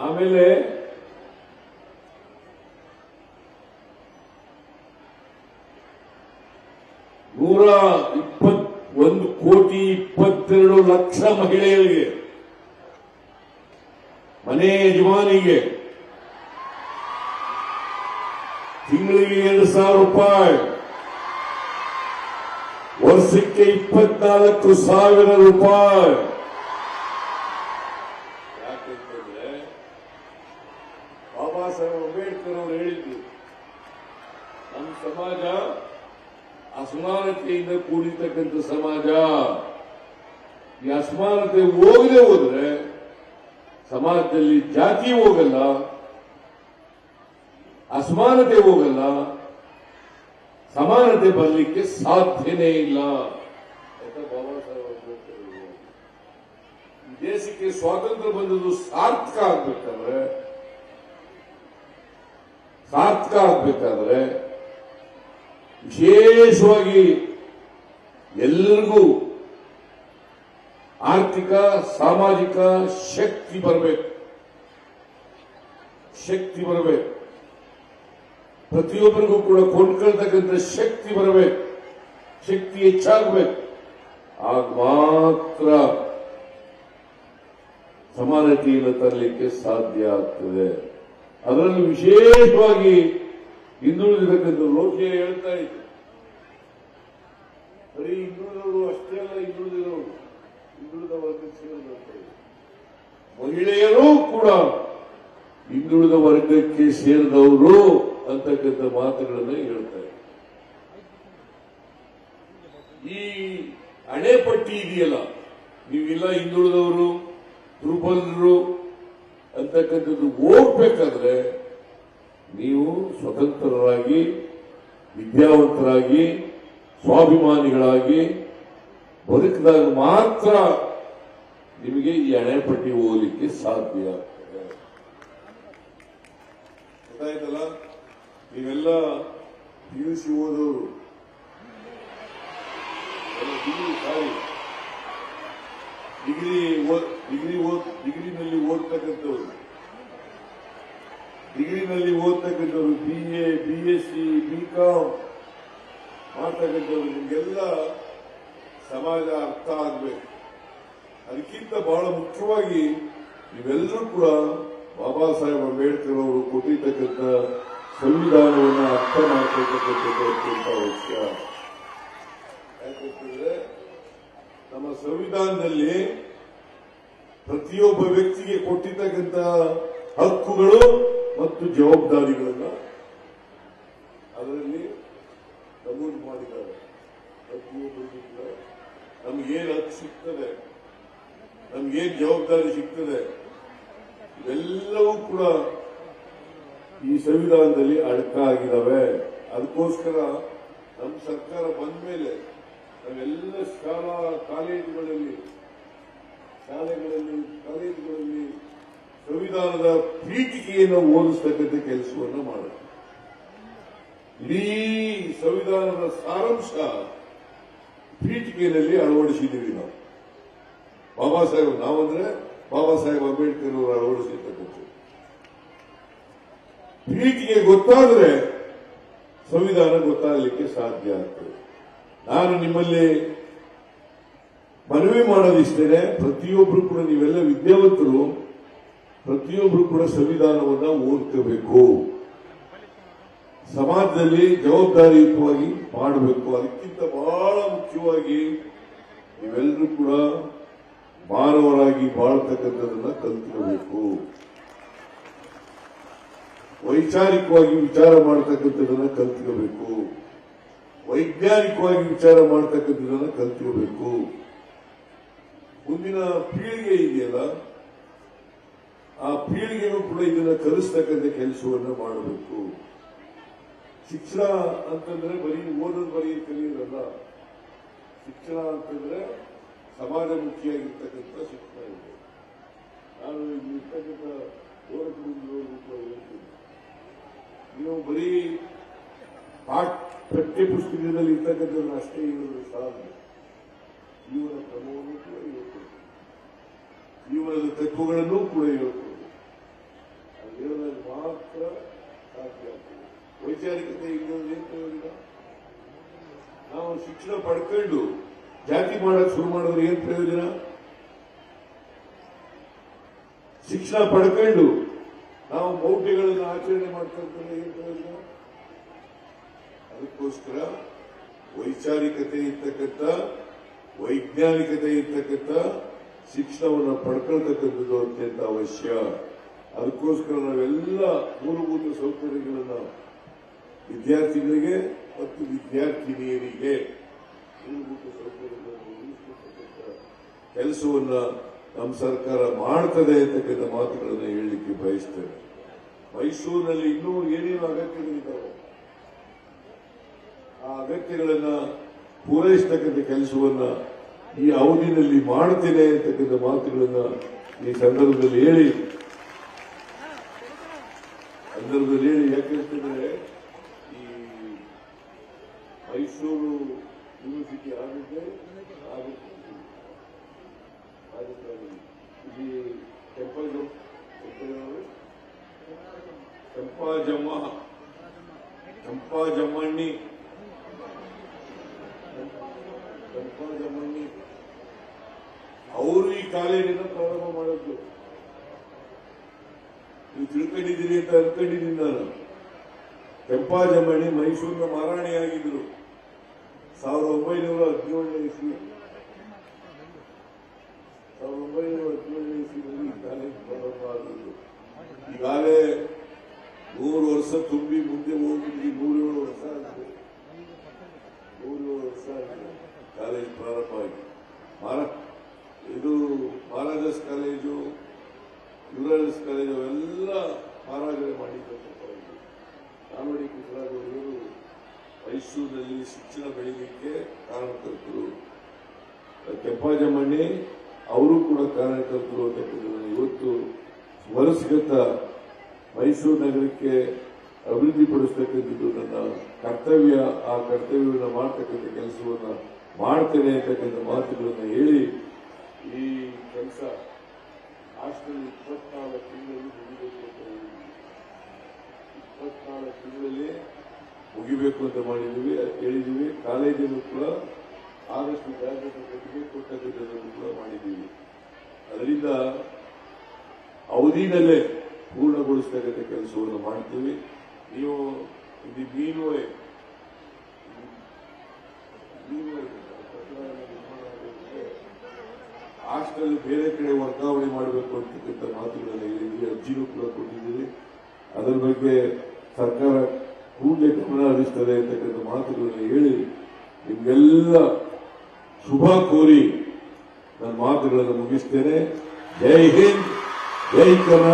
ಆಮೇಲೆ $1,22,00,000 ಮಹಿಳೆಯರಿಗೆ, ಮನೆ ಯಜಮಾನಿಗೆ ತಿಂಗಳಿಗೆ $2,000, ವರ್ಷಕ್ಕೆ $24,000. ಯಾಕೆಂತಂದ್ರೆ ಬಾಬಾ ಸಾಹೇಬ್ ಅಂಬೇಡ್ಕರ್ ಅವರು ಹೇಳಿದ್ರು, ನಮ್ಮ ಸಮಾಜ ಅಸಮಾನತೆಯಿಂದ ಕೂಡಿರ್ತಕ್ಕಂಥ ಸಮಾಜ. ಈ ಅಸಮಾನತೆ ಹೋಗದೆ ಹೋದ್ರೆ ಸಮಾಜದಲ್ಲಿ ಜಾತಿ ಹೋಗಲ್ಲ, ಅಸಮಾನತೆ ಹೋಗಲ್ಲ, ಸಮಾನತೆ ಬರಲಿಕ್ಕೆ ಸಾಧ್ಯನೇ ಇಲ್ಲ ಅಂತ ಬಾಬಾ ಸಾಹೇಬ್ ಅಂಬೇಡ್ಕರ್ ಅವರು. ಈ ದೇಶಕ್ಕೆ ಸ್ವಾತಂತ್ರ್ಯ ಬಂದದ್ದು ಸಾರ್ಥಕ ಆಗ್ಬೇಕಾದ್ರೆ ವಿಶೇಷವಾಗಿ ಎಲ್ಲರಿಗೂ ಆರ್ಥಿಕ ಸಾಮಾಜಿಕ ಶಕ್ತಿ ಬರಬೇಕು. ಪ್ರತಿಯೊಬ್ಬರಿಗೂ ಕೂಡ ಕೊಂಡ್ಕೊಳ್ತಕ್ಕಂಥ ಶಕ್ತಿ ಬರಬೇಕು, ಶಕ್ತಿ ಹೆಚ್ಚಾಗಬೇಕು. ಆಗ ಮಾತ್ರ ಸಮಾನತೆಯನ್ನು ತರಲಿಕ್ಕೆ ಸಾಧ್ಯ ಆಗ್ತದೆ. ಅದರಲ್ಲಿ ವಿಶೇಷವಾಗಿ ಹಿಂದುಳಿದಿರತಕ್ಕಂಥ ಲೋಕೆ ಹೇಳ್ತಾ ಇತ್ತು, ಬರೀ ಹಿಂದುಳಿದವರು ಅಷ್ಟೇ ಅಲ್ಲ, ಹಿಂದುಳಿದ ವರ್ಗಕ್ಕೆ ಸೇರಿದಂತೆ ಮಹಿಳೆಯರೂ ಕೂಡ ಹಿಂದುಳಿದ ವರ್ಗಕ್ಕೆ ಸೇರಿದವರು ಅಂತಕ್ಕಂಥ ಮಾತುಗಳನ್ನು ಹೇಳ್ತಾರೆ. ಈ ಹಣೆಪಟ್ಟಿ ಇದೆಯಲ್ಲ, ನೀವಿಲ್ಲ ಹಿಂದುಳಿದವರು ದುರ್ಬಲರು ಅಂತಕ್ಕಂಥದ್ದು ಹೋಗ್ಬೇಕಾದ್ರೆ ನೀವು ಸ್ವತಂತ್ರರಾಗಿ, ವಿದ್ಯಾವಂತರಾಗಿ, ಸ್ವಾಭಿಮಾನಿಗಳಾಗಿ ಬದುಕಿದಾಗ ಮಾತ್ರ ನಿಮಗೆ ಈ ಹಣೆಪಟ್ಟಿ ಹೋಗಲಿಕ್ಕೆ ಸಾಧ್ಯ ಆಗ್ತದೆ. ಗೊತ್ತಾಯ್ತಲ್ಲ? ನೀವೆಲ್ಲ PUC ಓದೋರು, ಡಿಗ್ರಿನಲ್ಲಿ ಓದ್ತಕ್ಕಂಥವ್ರು, BA, BSc, BCom ಮಾಡ್ತಕ್ಕಂಥವ್ರು, ನಿಮಗೆಲ್ಲ ಸಮಾಜ ಅರ್ಥ ಆಗ್ಬೇಕು. ಅದಕ್ಕಿಂತ ಬಹಳ ಮುಖ್ಯವಾಗಿ ನೀವೆಲ್ಲರೂ ಕೂಡ ಬಾಬಾ ಸಾಹೇಬ್ ಅಂಬೇಡ್ಕರ್ ಅವರು ಕೊಟ್ಟಿರ್ತಕ್ಕಂಥ ಸಂವಿಧಾನವನ್ನು ಅರ್ಥ ಮಾಡ್ಕೊಳ್ತಕ್ಕಂಥದ್ದು ಅತ್ಯಂತ ಅವಶ್ಯ. ಯಾಕಂತಂದ್ರೆ ನಮ್ಮ ಸಂವಿಧಾನದಲ್ಲಿ ಪ್ರತಿಯೊಬ್ಬ ವ್ಯಕ್ತಿಗೆ ಕೊಟ್ಟಿರ್ತಕ್ಕಂಥ ಹಕ್ಕುಗಳು ಮತ್ತು ಜವಾಬ್ದಾರಿಗಳನ್ನ ಅದರಲ್ಲಿ ನಮೂದು ಮಾಡಿದ್ದಾರೆ. ಪ್ರತಿಯೊಬ್ಬರಿಗೂ ಕೂಡ ನಮಗೇನು ಹಕ್ಕು ಸಿಗ್ತದೆ, ನಮಗೇನು ಜವಾಬ್ದಾರಿ ಸಿಗ್ತದೆ, ಇವೆಲ್ಲವೂ ಕೂಡ ಈ ಸಂವಿಧಾನದಲ್ಲಿ ಅಡಕ ಆಗಿದ್ದಾವೆ. ಅದಕ್ಕೋಸ್ಕರ ನಮ್ಮ ಸರ್ಕಾರ ಬಂದ ಮೇಲೆ ನಾವೆಲ್ಲ ಕಾಲೇಜುಗಳಲ್ಲಿ ಸಂವಿಧಾನದ ಪೀಠಿಕೆಯನ್ನು ಓದಿಸ್ತಕ್ಕಂಥ ಕೆಲಸವನ್ನು ಮಾಡುತ್ತೆ. ಇಡೀ ಸಂವಿಧಾನದ ಸಾರಾಂಶ ಪೀಠಿಕೆಯಲ್ಲಿ ಅಳವಡಿಸಿದ್ದೀವಿ ನಾವು. ನಾವಂದ್ರೆ ಬಾಬಾ ಸಾಹೇಬ್ ಅಂಬೇಡ್ಕರ್ ಅವರು ಅಳವಡಿಸಿರ್ತಕ್ಕಂಥ ಪೀಠಿಕೆ ಗೊತ್ತಾದ್ರೆ ಸಂವಿಧಾನ ಗೊತ್ತಾಗಲಿಕ್ಕೆ ಸಾಧ್ಯ ಆಗ್ತದೆ. ನಾನು ನಿಮ್ಮಲ್ಲಿ ಮನವಿ ಮಾಡೋದಿಷ್ಟೇನೆ, ಪ್ರತಿಯೊಬ್ಬರು ಕೂಡ, ನೀವೆಲ್ಲ ವಿದ್ಯಾವಂತರು, ಪ್ರತಿಯೊಬ್ಬರು ಕೂಡ ಸಂವಿಧಾನವನ್ನ ಓದ್ಕೋಬೇಕು, ಸಮಾಜದಲ್ಲಿ ಜವಾಬ್ದಾರಿಯುತವಾಗಿ ಮಾಡಬೇಕು. ಅದಕ್ಕಿಂತ ಬಹಳ ಮುಖ್ಯವಾಗಿ ನೀವೆಲ್ಲರೂ ಕೂಡ ಮಾನವರಾಗಿ ಬಾಳ್ತಕ್ಕಂಥದನ್ನ ಕಲ್ತ್ಕೋಬೇಕು, ವೈಚಾರಿಕವಾಗಿ ವಿಚಾರ ಮಾಡತಕ್ಕಂಥದನ್ನ ಕಲ್ತ್ಕೋಬೇಕು, ವೈಜ್ಞಾನಿಕವಾಗಿ ವಿಚಾರ ಮಾಡತಕ್ಕಂಥದನ್ನ ಕಲ್ತ್ಕೋಬೇಕು. ಮುಂದಿನ ಪೀಳಿಗೆ ಇದೆಯಲ್ಲ, ಆ ಪೀಳಿಗೆಗೂ ಕೂಡ ಇದನ್ನ ಕಲಿಸ್ತಕ್ಕಂಥ ಕೆಲಸವನ್ನು ಮಾಡಬೇಕು. ಶಿಕ್ಷಣ ಅಂತಂದ್ರೆ ಬರೀ ಓದೋದು ಬರೆಯೋದು ಕಲಿಯೋದಲ್ಲ. ಶಿಕ್ಷಣ ಅಂತಂದ್ರೆ ಸಮಾಜಮುಖಿಯಾಗಿರ್ತಕ್ಕಂಥ ಶಿಕ್ಷಣ ಇದೆ. ನಾನು ಇರ್ತಕ್ಕಂಥ ಹೇಳ್ತೀನಿ, ನೀವು ಬರೀ ಪಠ್ಯ ಪುಸ್ತಕದಲ್ಲಿ ಇರ್ತಕ್ಕಂಥದ್ದನ್ನು ಅಷ್ಟೇ ಇರೋದು ಸಾಧ್ಯ. ಜೀವನ ಕ್ರಮವನ್ನು ಕೂಡ ಹೇಳ್ಕೊಡಿ, ಜೀವನದ ತತ್ವಗಳನ್ನು ಕೂಡ ಹೇಳ್ಕೊಡಿ. ಹೇಳಿದಾಗ ಮಾತ್ರ ಸಾಧ್ಯ ಆಗ್ತದೆ. ವೈಚಾರಿಕತೆ ಇಲ್ಲದೆ ಏನ್ ಪ್ರಯೋಜನ? ನಾವು ಶಿಕ್ಷಣ ಪಡ್ಕೊಂಡು ಜಾತಿ ಮಾಡಕ್ ಶುರು ಮಾಡಿದ್ರೆ ಏನ್ ಪ್ರಯೋಜನ? ಶಿಕ್ಷಣ ಪಡ್ಕೊಂಡು ನಾವು ಮೌಢ್ಯಗಳನ್ನು ಆಚರಣೆ ಮಾಡ್ಕೊಂಡ್ರೆ ಏನ್ ಪ್ರಯೋಜನ? ಅದಕ್ಕೋಸ್ಕರ ವೈಚಾರಿಕತೆ ಇರ್ತಕ್ಕಂಥ, ವೈಜ್ಞಾನಿಕತೆ ಇರ್ತಕ್ಕಂಥ ಶಿಕ್ಷಣವನ್ನು ಪಡ್ಕೊಳ್ತಕ್ಕಂಥದ್ದು ಅತ್ಯಂತ ಅವಶ್ಯ. ಅದಕ್ಕೋಸ್ಕರ ನಾವೆಲ್ಲ ಮೂಲಭೂತ ಸೌಕರ್ಯಗಳನ್ನು ವಿದ್ಯಾರ್ಥಿಗಳಿಗೆ ಮತ್ತು ವಿದ್ಯಾರ್ಥಿನಿಯರಿಗೆ ಮೂಲಭೂತ ಸೌಕರ್ಯಗಳನ್ನು ಒದಗಿಸತಕ್ಕಂಥ ಕೆಲಸವನ್ನ ನಮ್ಮ ಸರ್ಕಾರ ಮಾಡ್ತದೆ ಅಂತಕ್ಕಂಥ ಮಾತುಗಳನ್ನು ಹೇಳಲಿಕ್ಕೆ ಬಯಸ್ತೇನೆ. ಮೈಸೂರಿನಲ್ಲಿ ಇನ್ನೂ ಏನೇನು ಅಗತ್ಯಗಳಿದ್ದಾವೆ, ಆ ಅಗತ್ಯಗಳನ್ನ ಪೂರೈಸತಕ್ಕಂಥ ಕೆಲಸವನ್ನ ಈ ಅವಧಿಯಲ್ಲಿ ಮಾಡ್ತೇನೆ ಅಂತಕ್ಕಂಥ ಮಾತುಗಳನ್ನ ಈ ಸಂದರ್ಭದಲ್ಲಿ ಹೇಳಿ ಯಾಕೆಂತಂದ್ರೆ ಈ ಮೈಸೂರು ಯೂನಿವರ್ಸಿಟಿ ಆಗುತ್ತೆ ಇಲ್ಲಿ ಚಂಪಾಜಮ್ಮಣ್ಣಿ ಅವರು ಈ ಕಾಲೇಜನ್ನು ಪ್ರಾರಂಭ ಮಾಡಿದ್ರು. ನೀವು ತಿಳ್ಕೊಂಡಿದ್ದೀರಿ ಅಂತ ಅನ್ಕೊಂಡಿದ್ದೀನಿ ನಾನು. ಚಂಪಾಜಮ್ಮಣ್ಣಿ ಮೈಸೂರಿನ ಮಹಾರಾಣಿಯಾಗಿದ್ರು 1917ನೇ ಇಸ್ವಿ. 1917ನೇ ಇಸ್ವಿಯಲ್ಲಿ ಈ ಕಾಲೇಜ್ ಪ್ರಾರಂಭ ಆಗಿದ್ರು. ಈಗಾಗಲೇ 100 ವರ್ಷ ತುಂಬಿ ಮುಂದೆ ಹೋಗ್ಬಿಟ್ಟು 107 ವರ್ಷ ಆಗಿದೆ. 107 ವರ್ಷ ಆಗಿದೆ ಕಾಲೇಜ್ ಪ್ರಾರಂಭ ಆಗಿ. ಇದು ಮಹಾರಾಜಾಸ್ ಕಾಲೇಜು, ಯುವರಾಜಸ್ ಕಾಲೇಜು ಅವೆಲ್ಲ ಮಹಾರಾಜರೇ ಮಾಡಿದ್ದಂತ ಕಾಲೇಜು. ನಾಲ್ವಡಿ ಕೃಷ್ಣರಾಜರು ಮೈಸೂರಿನಲ್ಲಿ ಶಿಕ್ಷಣ ಬೆಳೀಲಿಕ್ಕೆ ಕಾರಣಕರ್ತರು. ಕೆಂಪಾಜಮ್ಮಣ್ಣಿ ಅವರು ಕೂಡ ಕಾರಣಕರ್ತರು ಅಂತಕ್ಕಂಥದ್ದನ್ನು ಇವತ್ತು ಸ್ಮರಿಸಗತ್ತ ಮೈಸೂರು ನಗರಕ್ಕೆ ಅಭಿವೃದ್ಧಿಪಡಿಸತಕ್ಕಂಥದ್ದು ನನ್ನ ಕರ್ತವ್ಯ. ಆ ಕರ್ತವ್ಯವನ್ನು ಮಾಡ್ತಕ್ಕಂಥ ಕೆಲಸವನ್ನು ಮಾಡ್ತೇನೆ ಅಂತಕ್ಕಂಥ ಮಾತುಗಳನ್ನು ಹೇಳಿ ಈ ಕೆಲಸ ಹಾಸ್ಟೆಲ್ 24 ತಿಂಗಳಲ್ಲಿ ಮುಗಿಬೇಕು ಅಂತ ಹೇಳಿದ್ವಿ. 24 ತಿಂಗಳಲ್ಲಿ ಮುಗಿಬೇಕು ಅಂತ ಹೇಳಿದ್ದೀವಿ. ಕಾಲೇಜಲ್ಲೂ ಕೂಡ ಆದಷ್ಟು ಜಾಗೃತಿ ಕಟ್ಟಬೇಕು ಅಂತಕ್ಕಂಥದ್ದನ್ನು ಕೂಡ ಮಾಡಿದ್ದೀವಿ. ಅದರಿಂದ ಅವಧಿನಲ್ಲೇ ಪೂರ್ಣಗೊಳಿಸತಕ್ಕಂಥ ಕೆಲಸವನ್ನು ಮಾಡ್ತೀವಿ. ನೀವು ಇದು ಮೀನುವೆ ಹಾಸ್ಟೆಲ್ ಬೇರೆ ಕಡೆ ವರ್ಗಾವಣೆ ಮಾಡಬೇಕು ಅಂತಕ್ಕಂಥ ಮಾತುಗಳನ್ನು ಹೇಳಿದ್ವಿ. ಅರ್ಜಿನೂ ಕೂಡ ಕೊಟ್ಟಿದ್ದೀವಿ. ಅದರ ಬಗ್ಗೆ ಸರ್ಕಾರ ಕೂಡಲೇ ಗಮನ ಹರಿಸ್ತದೆ ಅಂತಕ್ಕಂಥ ಮಾತುಗಳನ್ನು ಹೇಳಿ ನಿಮ್ಗೆಲ್ಲ ಶುಭ ಕೋರಿ ನನ್ನ ಮಾತುಗಳನ್ನು ಮುಗಿಸ್ತೇನೆ. ಜೈ ಹಿಂದ್, ಜೈ ಕರ್ನಾಟಕ.